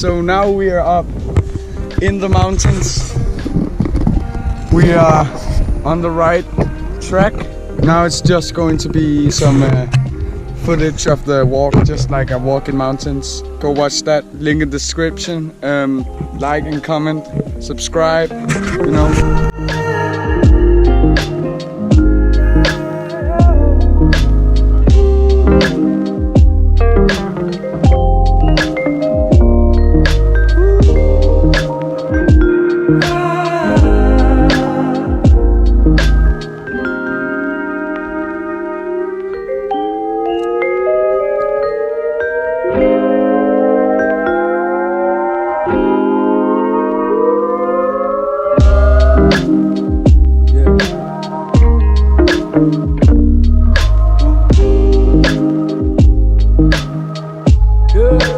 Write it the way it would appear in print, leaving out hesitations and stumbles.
So now we are up in the mountains. We are on the right track. Now it's just going to be some footage of the walk, just like a walk in mountains. Go watch that, link in the description. Like and comment, subscribe, you know. Good.